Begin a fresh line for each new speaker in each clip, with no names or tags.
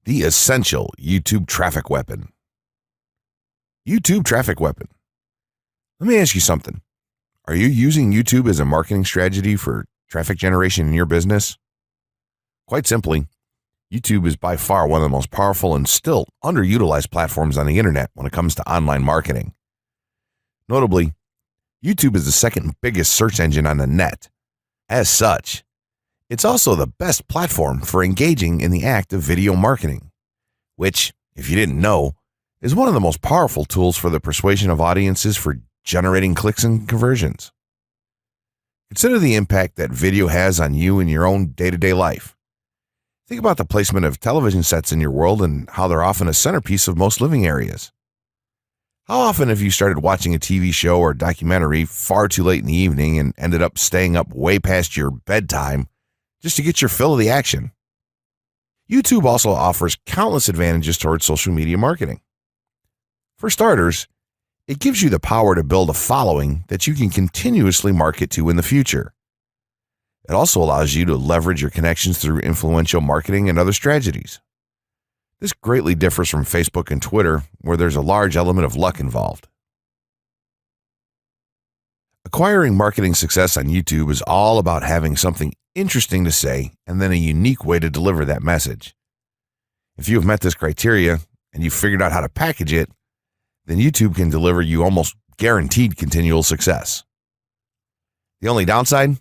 The essential YouTube traffic weapon. YouTube traffic weapon. Let me ask you something. Are you using YouTube as a marketing strategy for traffic generation in your business? Quite simply, YouTube is by far one of the most powerful and still underutilized platforms on the internet when it comes to online marketing. Notably, YouTube is the second biggest search engine on the net. As such, it's also the best platform for engaging in the act of video marketing, which, if you didn't know, is one of the most powerful tools for the persuasion of audiences for generating clicks and conversions. Consider the impact that video has on you in your own day-to-day life. Think about the placement of television sets in your world and how they're often a centerpiece of most living areas. How often have you started watching a TV show or documentary far too late in the evening and ended up staying up way past your bedtime just to get your fill of the action? YouTube also offers countless advantages towards social media marketing. For starters, it gives you the power to build a following that you can continuously market to in the future. It also allows you to leverage your connections through influential marketing and other strategies. This greatly differs from Facebook and Twitter, where there's a large element of luck involved. Acquiring marketing success on YouTube is all about having something interesting to say and then a unique way to deliver that message. If you have met this criteria and you've figured out how to package it, then YouTube can deliver you almost guaranteed continual success. The only downside?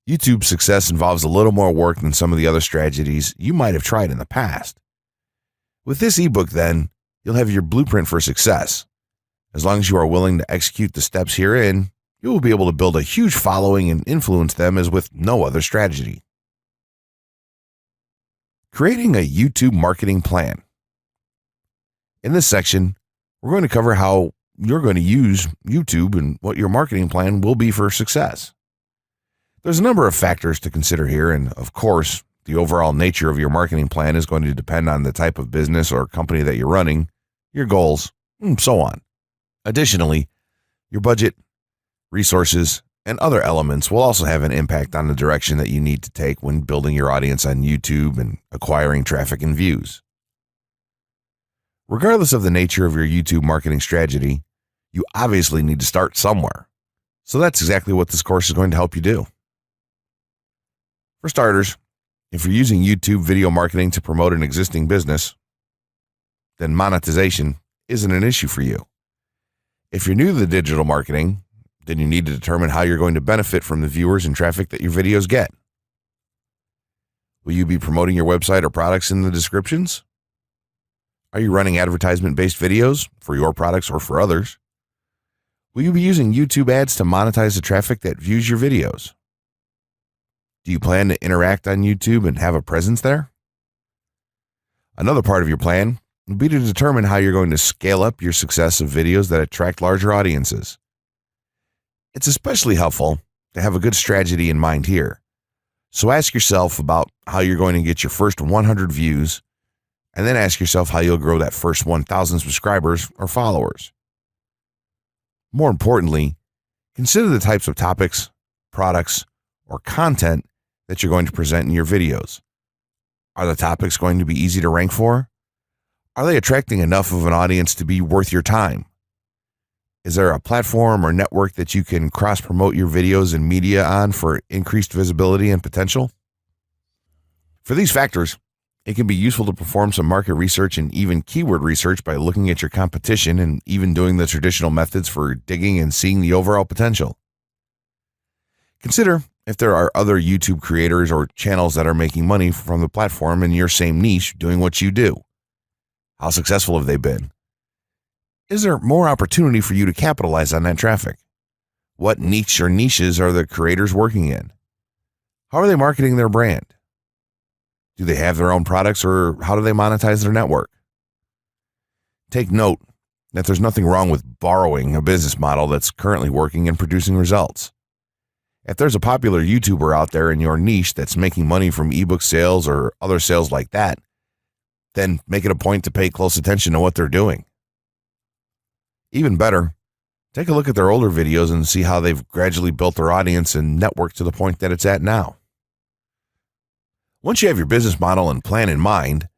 YouTube's success involves a little more work than some of the other strategies you might have tried in the past. With this ebook, then, you'll have your blueprint for success. As long as you are willing to execute the steps herein, you will be able to build a huge following and influence them as with no other strategy. Creating a YouTube marketing plan. In this section, we're going to cover how you're going to use YouTube and what your marketing plan will be for success. There's a number of factors to consider here, and of course, the overall nature of your marketing plan is going to depend on the type of business or company that you're running, your goals, and so on. Additionally, your budget, resources, and other elements will also have an impact on the direction that you need to take when building your audience on YouTube and acquiring traffic and views. Regardless of the nature of your YouTube marketing strategy, you obviously need to start somewhere. So that's exactly what this course is going to help you do. For starters, if you're using YouTube video marketing to promote an existing business, then monetization isn't an issue for you. If you're new to the digital marketing, then you need to determine how you're going to benefit from the viewers and traffic that your videos get. Will you be promoting your website or products in the descriptions? Are you running advertisement-based videos for your products or for others? Will you be using YouTube ads to monetize the traffic that views your videos? Do you plan to interact on YouTube and have a presence there? Another part of your plan will be to determine how you're going to scale up your success of videos that attract larger audiences. It's especially helpful to have a good strategy in mind here. So ask yourself about how you're going to get your first 100 views, and then ask yourself how you'll grow that first 1,000 subscribers or followers. More importantly, consider the types of topics, products, or content that you're going to present in your videos. Are the topics going to be easy to rank for? Are they attracting enough of an audience to be worth your time? Is there a platform or network that you can cross-promote your videos and media on for increased visibility and potential? For these factors, it can be useful to perform some market research and even keyword research by looking at your competition and even doing the traditional methods for digging and seeing the overall potential. Consider if there are other YouTube creators or channels that are making money from the platform in your same niche doing what you do. How successful have they been? Is there more opportunity for you to capitalize on that traffic? What niche or niches are the creators working in? How are they marketing their brand? Do they have their own products, or how do they monetize their network? Take note that there's nothing wrong with borrowing a business model that's currently working and producing results. If there's a popular YouTuber out there in your niche that's making money from ebook sales or other sales like that, then make it a point to pay close attention to what they're doing. Even better, take a look at their older videos and see how they've gradually built their audience and network to the point that it's at now. Once you have your business model and plan in mind,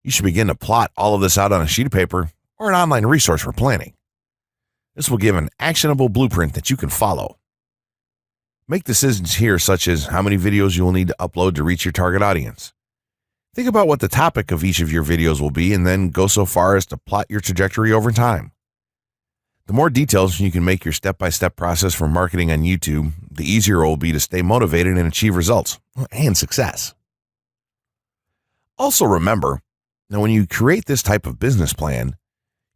You should begin to plot all of this out on a sheet of paper or an online resource for planning. This will give an actionable blueprint that you can follow. Make decisions here, such as how many videos you will need to upload to reach your target audience. Think about what the topic of each of your videos will be, and then go so far as to plot your trajectory over time. The more details you can make your step-by-step process for marketing on YouTube, the easier it will be to stay motivated and achieve results and success. Also remember, now when you create this type of business plan,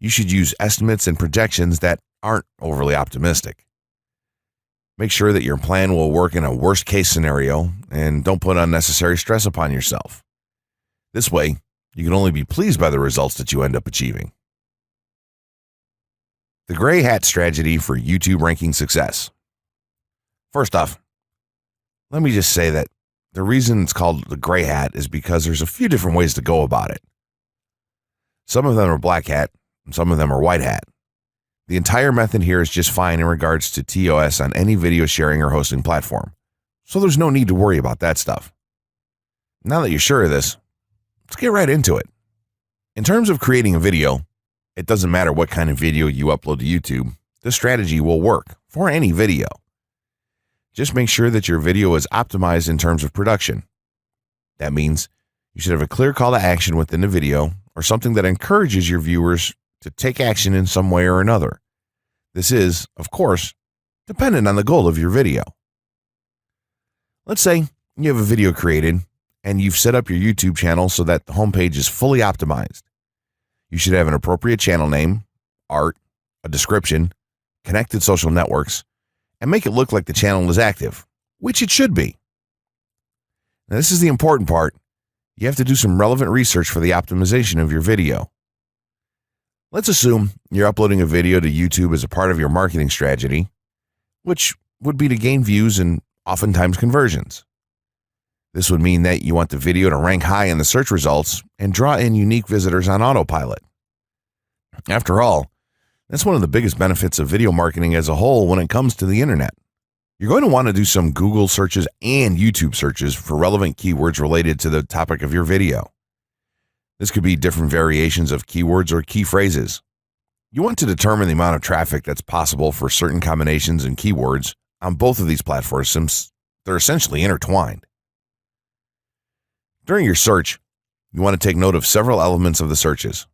you should use estimates and projections that aren't overly optimistic. Make sure that your plan will work in a worst-case scenario and don't put unnecessary stress upon yourself. This way, you can only be pleased by the results that you end up achieving. The gray hat strategy for YouTube ranking success. First off, let me just say that the reason it's called the gray hat is because there's a few different ways to go about it. Some of them are black hat, and some of them are white hat. The entire method here is just fine in regards to TOS on any video sharing or hosting platform, so there's no need to worry about that stuff. Now that you're sure of this, let's get right into it. In terms of creating a video, it doesn't matter what kind of video you upload to YouTube, this strategy will work for any video. Just make sure that your video is optimized in terms of production. That means you should have a clear call to action within the video or something that encourages your viewers to take action in some way or another. This is, of course, dependent on the goal of your video. Let's say you have a video created and you've set up your YouTube channel so that the homepage is fully optimized. You should have an appropriate channel name, art, a description, connected social networks, and make it look like the channel is active, which it should be. Now, this is the important part. You have to do some relevant research for the optimization of your video. Let's assume you're uploading a video to YouTube as a part of your marketing strategy, which would be to gain views and oftentimes conversions. This would mean that you want the video to rank high in the search results and draw in unique visitors on autopilot. After all, that's one of the biggest benefits of video marketing as a whole when it comes to the internet. You're going to want to do some Google searches and YouTube searches for relevant keywords related to the topic of your video. This could be different variations of keywords or key phrases. You want to determine the amount of traffic that's possible for certain combinations and keywords on both of these platforms since they're essentially intertwined. During your search, you want to take note of several elements of the searches.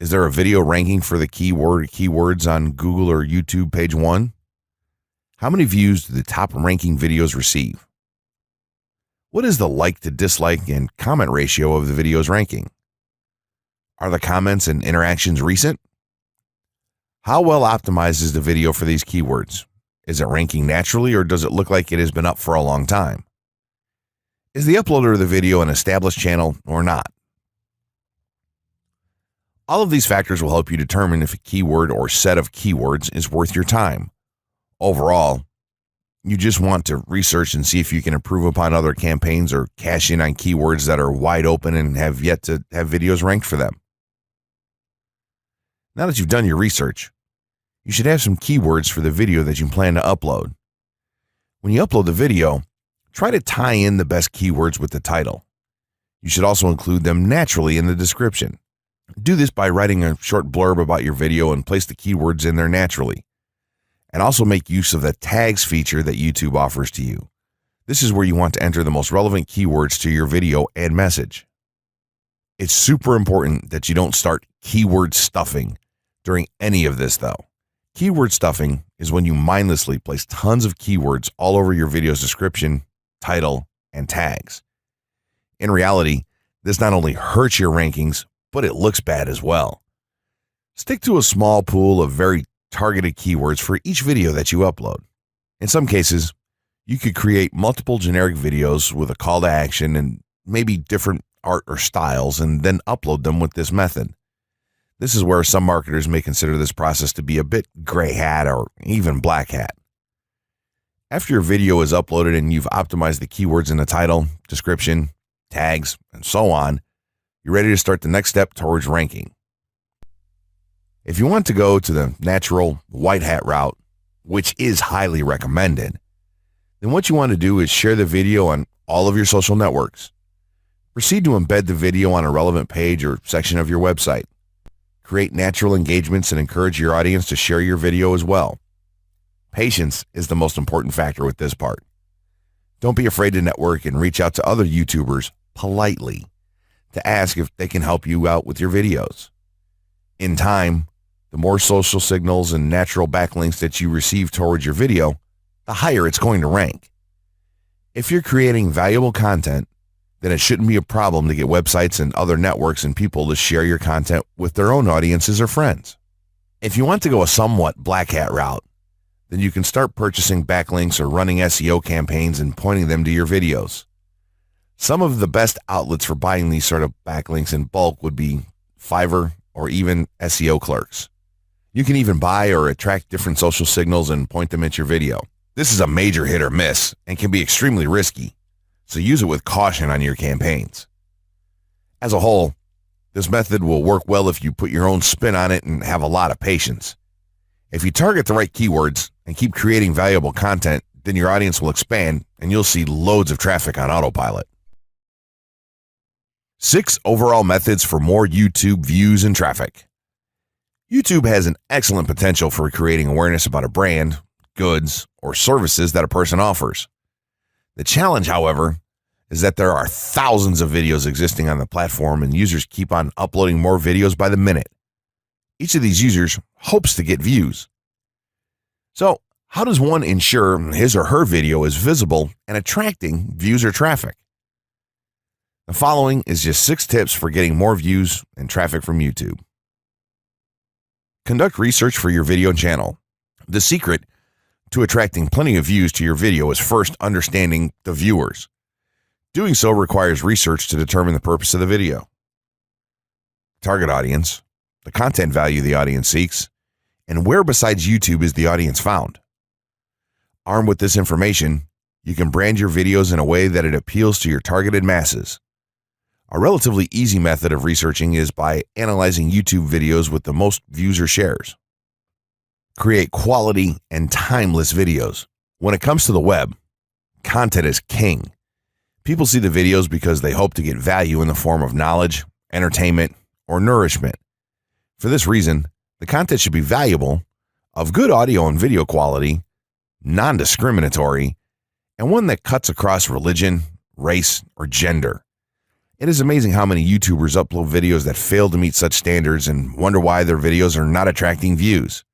Is there a video ranking for the keywords on Google or YouTube page 1? How many views do the top ranking videos receive? What is the like to dislike and comment ratio of the video's ranking? Are the comments and interactions recent? How well optimized is the video for these keywords? Is it ranking naturally or does it look like it has been up for a long time? Is the uploader of the video an established channel or not? All of these factors will help you determine if a keyword or set of keywords is worth your time. Overall, you just want to research and see if you can improve upon other campaigns or cash in on keywords that are wide open and have yet to have videos ranked for them. Now that you've done your research, you should have some keywords for the video that you plan to upload. When you upload the video, try to tie in the best keywords with the title. You should also include them naturally in the description. Do this by writing a short blurb about your video and place the keywords in there naturally. And also make use of the tags feature that YouTube offers to you. This is where you want to enter the most relevant keywords to your video and message. It's super important that you don't start keyword stuffing during any of this though. Keyword stuffing is when you mindlessly place tons of keywords all over your video's description, title, and tags. In reality, this not only hurts your rankings, but it looks bad as well. Stick to a small pool of very targeted keywords for each video that you upload. In some cases, you could create multiple generic videos with a call to action and maybe different art or styles and then upload them with this method. This is where some marketers may consider this process to be a bit gray hat or even black hat. After your video is uploaded and you've optimized the keywords in the title, description, tags, and so on, you're ready to start the next step towards ranking. If you want to go to the natural white hat route, which is highly recommended, then what you want to do is share the video on all of your social networks. Proceed to embed the video on a relevant page or section of your website. Create natural engagements and encourage your audience to share your video as well. Patience is the most important factor with this part. Don't be afraid to network and reach out to other YouTubers politely to ask if they can help you out with your videos. In time, the more social signals and natural backlinks that you receive towards your video, the higher it's going to rank. If you're creating valuable content, then it shouldn't be a problem to get websites and other networks and people to share your content with their own audiences or friends. If you want to go a somewhat black hat route, then you can start purchasing backlinks or running SEO campaigns and pointing them to your videos. Some of the best outlets for buying these sort of backlinks in bulk would be Fiverr or even SEO clerks. You can even buy or attract different social signals and point them at your video. This is a major hit or miss and can be extremely risky, so use it with caution on your campaigns. As a whole, this method will work well if you put your own spin on it and have a lot of patience. If you target the right keywords and keep creating valuable content, then your audience will expand and you'll see loads of traffic on autopilot. 6 overall methods for more YouTube views and traffic. YouTube has an excellent potential for creating awareness about a brand, goods, or services that a person offers. The challenge, however, is that there are thousands of videos existing on the platform and users keep on uploading more videos by the minute. Each of these users hopes to get views. So, how does one ensure his or her video is visible and attracting views or traffic? The following is just 6 tips for getting more views and traffic from YouTube. Conduct research for your video channel. The secret to attracting plenty of views to your video is first understanding the viewers. Doing so requires research to determine the purpose of the video, target audience, the content value the audience seeks, and where besides YouTube is the audience found. Armed with this information, you can brand your videos in a way that it appeals to your targeted masses. A relatively easy method of researching is by analyzing YouTube videos with the most views or shares. Create quality and timeless videos. When it comes to the web, content is king. People see the videos because they hope to get value in the form of knowledge, entertainment, or nourishment. For this reason, the content should be valuable, of good audio and video quality, non-discriminatory, and one that cuts across religion, race, or gender. It is amazing how many YouTubers upload videos that fail to meet such standards and wonder why their videos are not attracting views.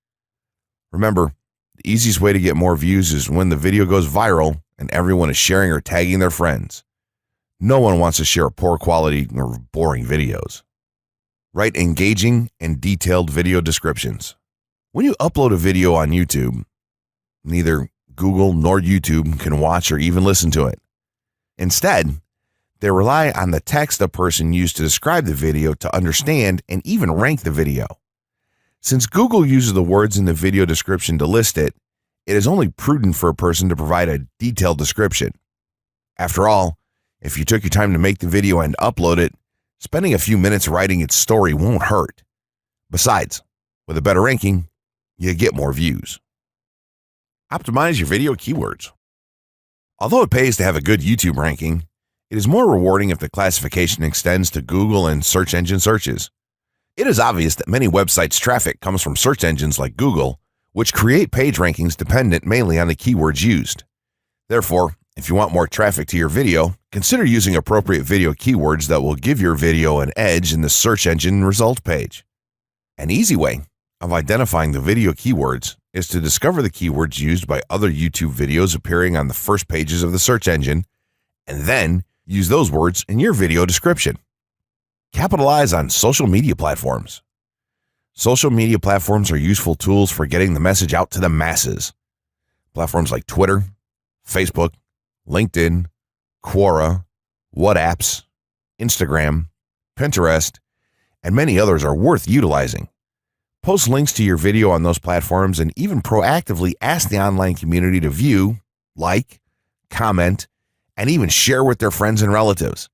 Remember, the easiest way to get more views is when the video goes viral and everyone is sharing or tagging their friends. No one wants to share poor quality or boring videos. Write engaging and detailed video descriptions. When you upload a video on YouTube, neither Google nor YouTube can watch or even listen to it. Instead, they rely on the text a person used to describe the video to understand and even rank the video. Since Google uses the words in the video description to list it, it is only prudent for a person to provide a detailed description. After all, if you took your time to make the video and upload it, spending a few minutes writing its story won't hurt. Besides, with a better ranking, you get more views. Optimize your video keywords. Although it pays to have a good YouTube ranking, it is more rewarding if the classification extends to Google and search engine searches. It is obvious that many websites' traffic comes from search engines like Google, which create page rankings dependent mainly on the keywords used. Therefore, if you want more traffic to your video, consider using appropriate video keywords that will give your video an edge in the search engine result page. An easy way of identifying the video keywords is to discover the keywords used by other YouTube videos appearing on the first pages of the search engine, and then use those words in your video description. Capitalize on social media platforms. Social media platforms are useful tools for getting the message out to the masses. Platforms like Twitter, Facebook, LinkedIn, Quora, WhatsApp, Instagram, Pinterest, and many others are worth utilizing. Post links to your video on those platforms and even proactively ask the online community to view, like, comment, and even share with their friends and relatives.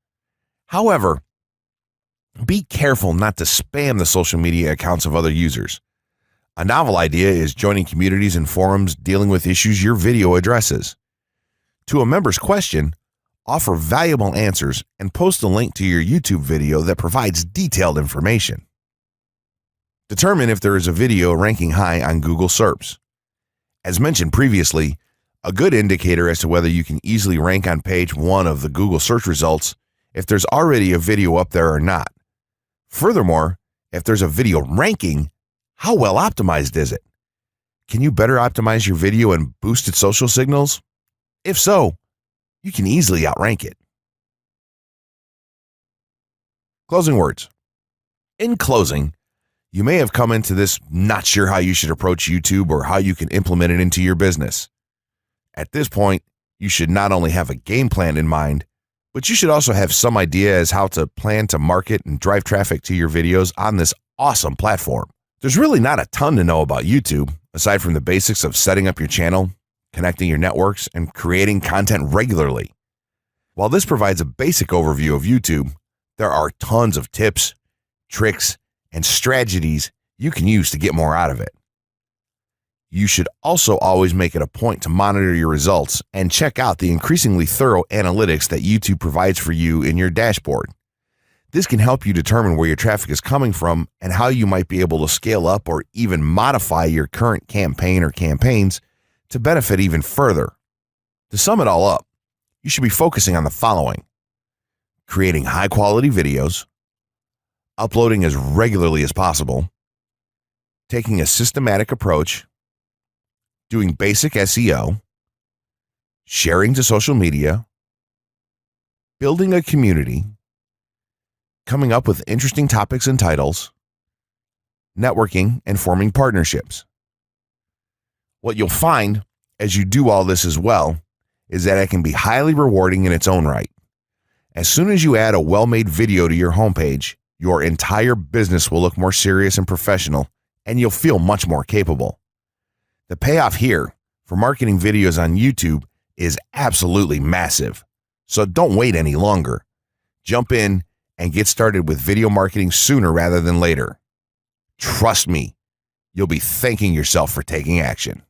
However, be careful not to spam the social media accounts of other users. A novel idea is joining communities and forums dealing with issues your video addresses. To a member's question, offer valuable answers, and post a link to your YouTube video that provides detailed information. Determine if there is a video ranking high on Google SERPs. As mentioned previously, a good indicator as to whether you can easily rank on page 1 of the Google search results if there's already a video up there or not. Furthermore, if there's a video ranking, how well optimized is it? Can you better optimize your video and boost its social signals? If so, you can easily outrank it. Closing words. In closing, you may have come into this not sure how you should approach YouTube or how you can implement it into your business. At this point, you should not only have a game plan in mind, but you should also have some idea as how to plan to market and drive traffic to your videos on this awesome platform. There's really not a ton to know about YouTube, aside from the basics of setting up your channel, connecting your networks, and creating content regularly. While this provides a basic overview of YouTube, there are tons of tips, tricks, and strategies you can use to get more out of it. You should also always make it a point to monitor your results and check out the increasingly thorough analytics that YouTube provides for you in your dashboard. This can help you determine where your traffic is coming from and how you might be able to scale up or even modify your current campaign or campaigns to benefit even further. To sum it all up, you should be focusing on the following: creating high-quality videos, uploading as regularly as possible, taking a systematic approach, doing basic SEO, sharing to social media, building a community, coming up with interesting topics and titles, networking, and forming partnerships. What you'll find as you do all this as well is that it can be highly rewarding in its own right. As soon as you add a well-made video to your homepage, your entire business will look more serious and professional, and you'll feel much more capable. The payoff here for marketing videos on YouTube is absolutely massive. So don't wait any longer. Jump in and get started with video marketing sooner rather than later. Trust me, you'll be thanking yourself for taking action.